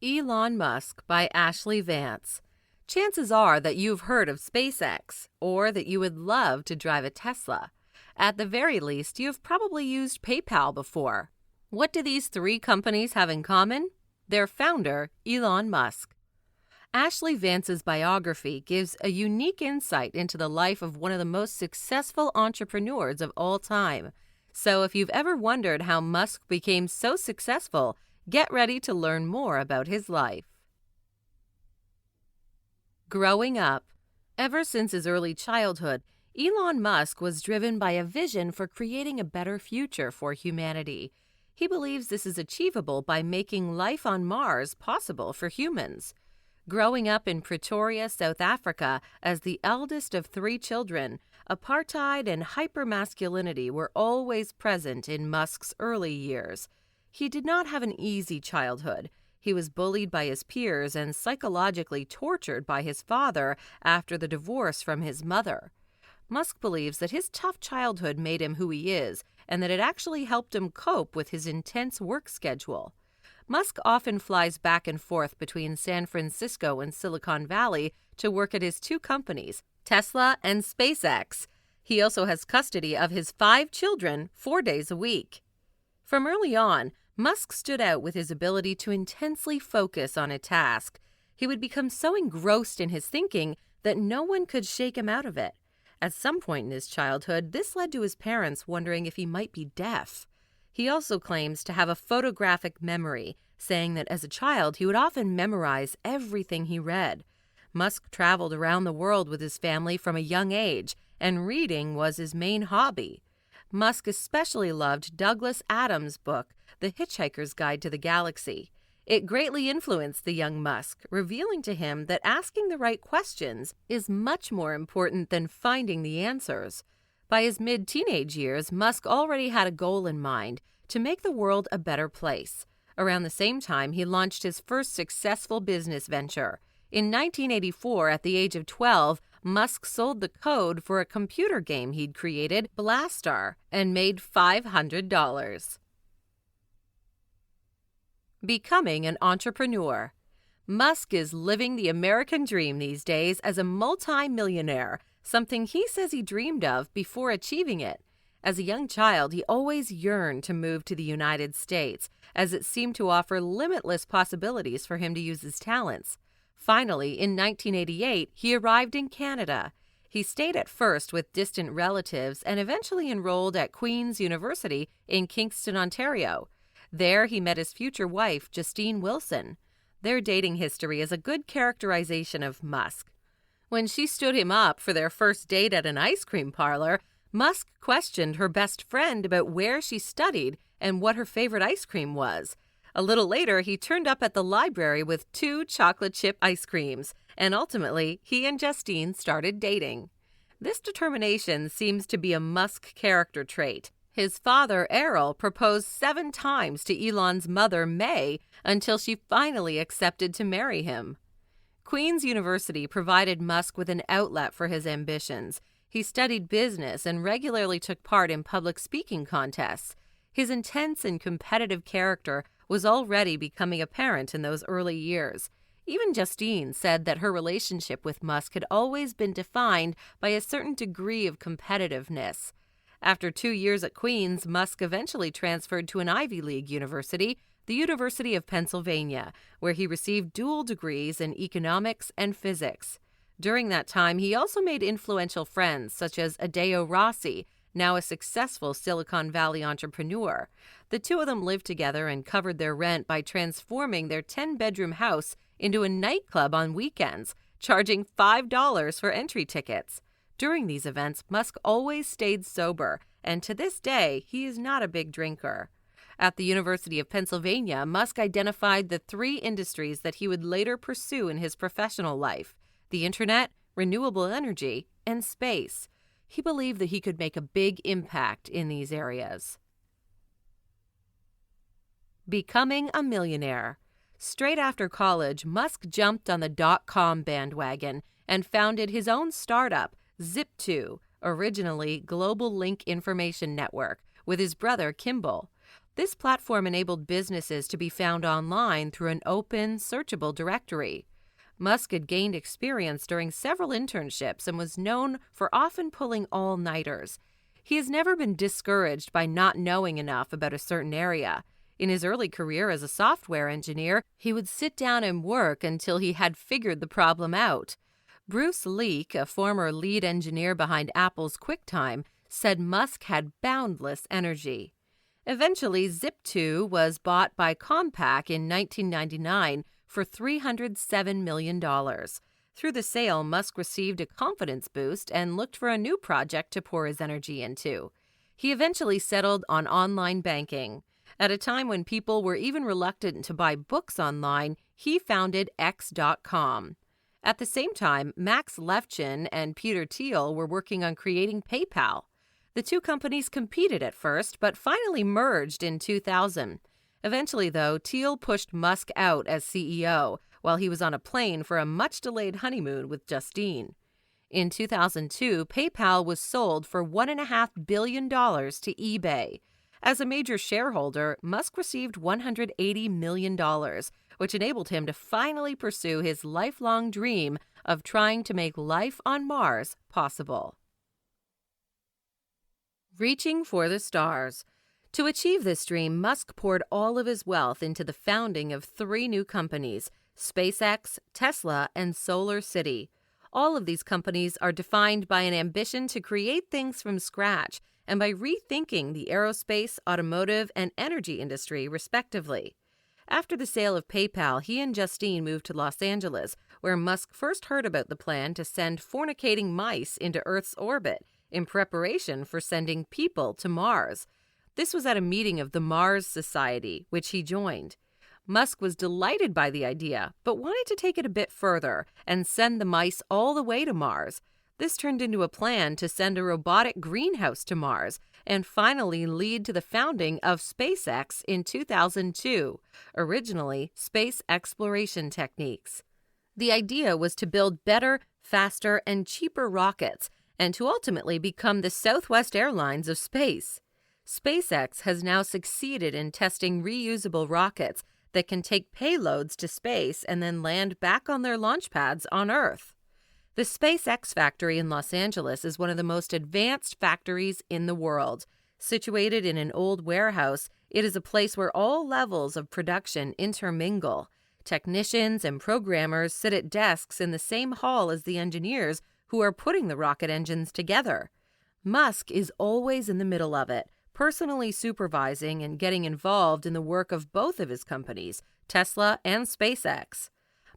Elon Musk by Ashley Vance. Chances are that you've heard of SpaceX or that you would love to drive a Tesla. At the very least, you've probably used PayPal before. What do these three companies have in common? Their founder, Elon Musk. Ashley Vance's biography gives a unique insight into the life of one of the most successful entrepreneurs of all time. So if you've ever wondered how Musk became so successful, get ready to learn more about his life. Growing up. Ever since his early childhood, Elon Musk was driven by a vision for creating a better future for humanity. He believes this is achievable by making life on Mars possible for humans. Growing up in Pretoria, South Africa, as the eldest of three children, apartheid and hypermasculinity were always present in Musk's early years. He did not have an easy childhood. He was bullied by his peers and psychologically tortured by his father after the divorce from his mother. Musk believes that his tough childhood made him who he is, and that it actually helped him cope with his intense work schedule. Musk often flies back and forth between San Francisco and Silicon Valley to work at his two companies, Tesla and SpaceX. He also has custody of his 5 children 4 days a week. From early on, Musk stood out with his ability to intensely focus on a task. He would become so engrossed in his thinking that no one could shake him out of it. At some point in his childhood, this led to his parents wondering if he might be deaf. He also claims to have a photographic memory, saying that as a child he would often memorize everything he read. Musk traveled around the world with his family from a young age, and reading was his main hobby. Musk especially loved Douglas Adams' book, The Hitchhiker's Guide to the Galaxy. It greatly influenced the young Musk, revealing to him that asking the right questions is much more important than finding the answers. By his mid-teenage years, Musk already had a goal in mind: to make the world a better place. Around the same time, he launched his first successful business venture. In 1984, at the age of 12, Musk sold the code for a computer game he'd created, Blastar, and made $500. Becoming an entrepreneur. Musk is living the American dream these days as a multi-millionaire, something he says he dreamed of before achieving it. As a young child, he always yearned to move to the United States, as it seemed to offer limitless possibilities for him to use his talents. Finally, in 1988, he arrived in Canada. He stayed at first with distant relatives and eventually enrolled at Queen's University in Kingston, Ontario. There, he met his future wife, Justine Wilson. Their dating history is a good characterization of Musk. When she stood him up for their first date at an ice cream parlor, Musk questioned her best friend about where she studied and what her favorite ice cream was. A little later, he turned up at the library with 2 chocolate chip ice creams, and ultimately, he and Justine started dating. This determination seems to be a Musk character trait. His father, Errol, proposed 7 times to Elon's mother, May, until she finally accepted to marry him. Queen's University provided Musk with an outlet for his ambitions. He studied business and regularly took part in public speaking contests. His intense and competitive character was already becoming apparent in those early years. Even Justine said that her relationship with Musk had always been defined by a certain degree of competitiveness. After 2 years at Queen's, Musk eventually transferred to an Ivy League university, the University of Pennsylvania, where he received dual degrees in economics and physics. During that time, he also made influential friends such as Adeo Rossi, now a successful Silicon Valley entrepreneur. The two of them lived together and covered their rent by transforming their 10-bedroom house into a nightclub on weekends, charging $5 for entry tickets. During these events, Musk always stayed sober, and to this day, he is not a big drinker. At the University of Pennsylvania, Musk identified the 3 industries that he would later pursue in his professional life: the internet, renewable energy, and space. He believed that he could make a big impact in these areas. Becoming a millionaire. Straight after college, Musk jumped on the dot-com bandwagon and founded his own startup, Zip2, originally Global Link Information Network, with his brother Kimball. This platform enabled businesses to be found online through an open, searchable directory. Musk had gained experience during several internships and was known for often pulling all-nighters. He has never been discouraged by not knowing enough about a certain area. In his early career as a software engineer, he would sit down and work until he had figured the problem out. Bruce Leak, a former lead engineer behind Apple's QuickTime, said Musk had boundless energy. Eventually, Zip2 was bought by Compaq in 1999 for $307 million. Through the sale, Musk received a confidence boost and looked for a new project to pour his energy into. He eventually settled on online banking. At a time when people were even reluctant to buy books online, he founded X.com. At the same time, Max Levchin and Peter Thiel were working on creating PayPal. The two companies competed at first, but finally merged in 2000. Eventually, though, Thiel pushed Musk out as CEO while he was on a plane for a much-delayed honeymoon with Justine. In 2002, PayPal was sold for $1.5 billion to eBay. As a major shareholder, Musk received $180 million, which enabled him to finally pursue his lifelong dream of trying to make life on Mars possible. Reaching for the stars. To achieve this dream, Musk poured all of his wealth into the founding of 3 new companies, SpaceX, Tesla, and Solar City. All of these companies are defined by an ambition to create things from scratch and by rethinking the aerospace, automotive, and energy industry, respectively. After the sale of PayPal, he and Justine moved to Los Angeles, where Musk first heard about the plan to send fornicating mice into Earth's orbit in preparation for sending people to Mars. This was at a meeting of the Mars Society, which he joined. Musk was delighted by the idea, but wanted to take it a bit further and send the mice all the way to Mars. This turned into a plan to send a robotic greenhouse to Mars and finally lead to the founding of SpaceX in 2002, originally Space Exploration Techniques. The idea was to build better, faster, and cheaper rockets and to ultimately become the Southwest Airlines of space. SpaceX has now succeeded in testing reusable rockets that can take payloads to space and then land back on their launch pads on Earth. The SpaceX factory in Los Angeles is one of the most advanced factories in the world. Situated in an old warehouse, it is a place where all levels of production intermingle. Technicians and programmers sit at desks in the same hall as the engineers who are putting the rocket engines together. Musk is always in the middle of it, personally supervising and getting involved in the work of both of his companies, Tesla and SpaceX.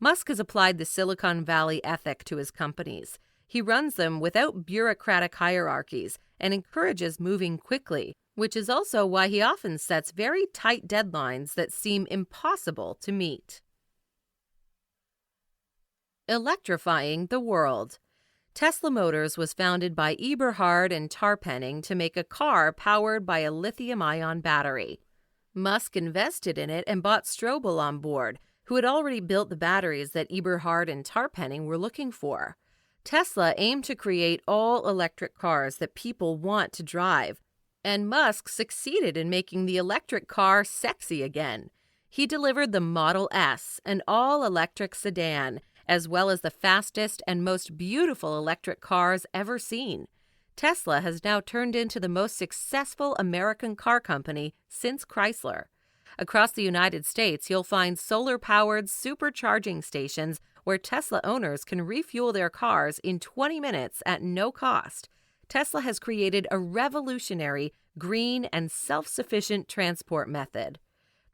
Musk has applied the Silicon Valley ethic to his companies. He runs them without bureaucratic hierarchies and encourages moving quickly, which is also why he often sets very tight deadlines that seem impossible to meet. Electrifying the world. Tesla Motors was founded by Eberhard and Tarpenning to make a car powered by a lithium-ion battery. Musk invested in it and bought Strobel on board, who had already built the batteries that Eberhard and Tarpenning were looking for. Tesla aimed to create all-electric cars that people want to drive, and Musk succeeded in making the electric car sexy again. He delivered the Model S, an all-electric sedan, as well as the fastest and most beautiful electric cars ever seen. Tesla has now turned into the most successful American car company since Chrysler. Across the United States, you'll find solar-powered supercharging stations where Tesla owners can refuel their cars in 20 minutes at no cost. Tesla has created a revolutionary, green, and self-sufficient transport method.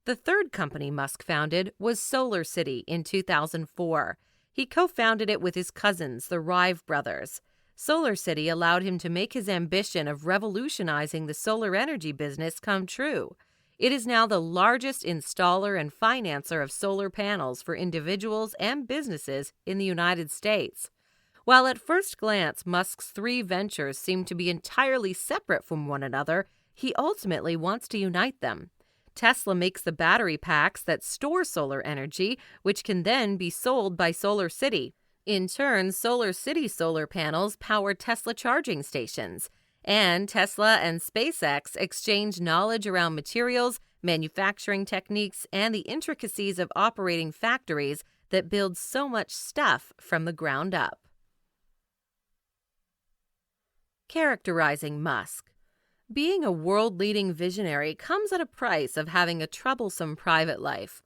The third company Musk founded was Solar City in 2004. He co-founded it with his cousins, the Rive brothers. Solar City allowed him to make his ambition of revolutionizing the solar energy business come true. It is now the largest installer and financer of solar panels for individuals and businesses in the United States. While at first glance Musk's 3 ventures seem to be entirely separate from one another, he ultimately wants to unite them. Tesla makes the battery packs that store solar energy, which can then be sold by Solar City. In turn, Solar City solar panels power Tesla charging stations. And Tesla and SpaceX exchange knowledge around materials, manufacturing techniques, and the intricacies of operating factories that build so much stuff from the ground up. Characterizing Musk. Being a world-leading visionary comes at a price of having a troublesome private life.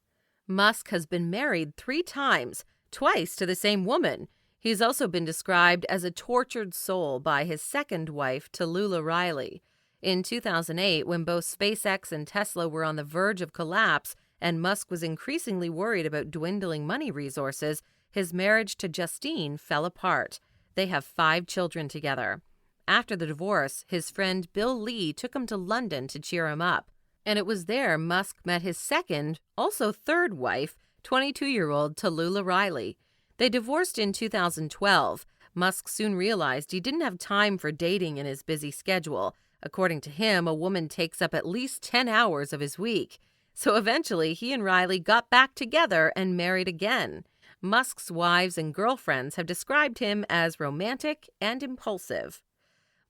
Musk has been married 3 times, twice to the same woman. He's also been described as a tortured soul by his second wife, Tallulah Riley. In 2008, when both SpaceX and Tesla were on the verge of collapse and Musk was increasingly worried about dwindling money resources, his marriage to Justine fell apart. They have 5 children together. After the divorce, his friend Bill Lee took him to London to cheer him up. And it was there Musk met his second, also third wife, 22-year-old Tallulah Riley. They divorced in 2012. Musk soon realized he didn't have time for dating in his busy schedule. According to him, a woman takes up at least 10 hours of his week. So eventually, he and Riley got back together and married again. Musk's wives and girlfriends have described him as romantic and impulsive.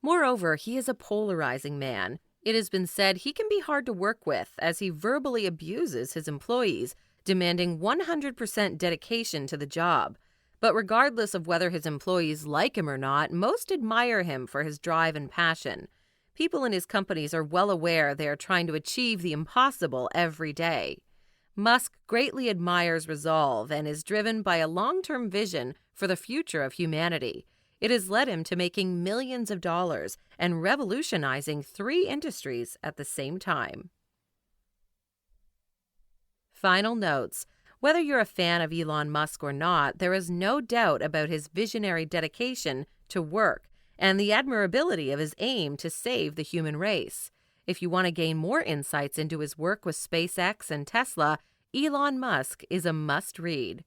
Moreover, he is a polarizing man. It has been said he can be hard to work with as he verbally abuses his employees, demanding 100% dedication to the job. But regardless of whether his employees like him or not, most admire him for his drive and passion. People in his companies are well aware they are trying to achieve the impossible every day. Musk greatly admires resolve and is driven by a long-term vision for the future of humanity. It has led him to making millions of dollars and revolutionizing 3 industries at the same time. Final notes. Whether you're a fan of Elon Musk or not, there is no doubt about his visionary dedication to work and the admirability of his aim to save the human race. If you want to gain more insights into his work with SpaceX and Tesla, Elon Musk is a must-read.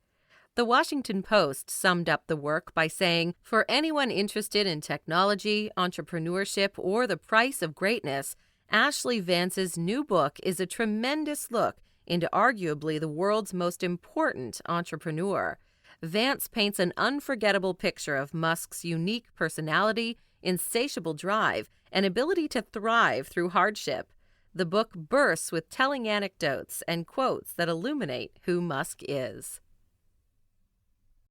The Washington Post summed up the work by saying, "For anyone interested in technology, entrepreneurship, or the price of greatness, Ashley Vance's new book is a tremendous look into arguably the world's most important entrepreneur." Vance paints an unforgettable picture of Musk's unique personality, insatiable drive, and ability to thrive through hardship. The book bursts with telling anecdotes and quotes that illuminate who Musk is.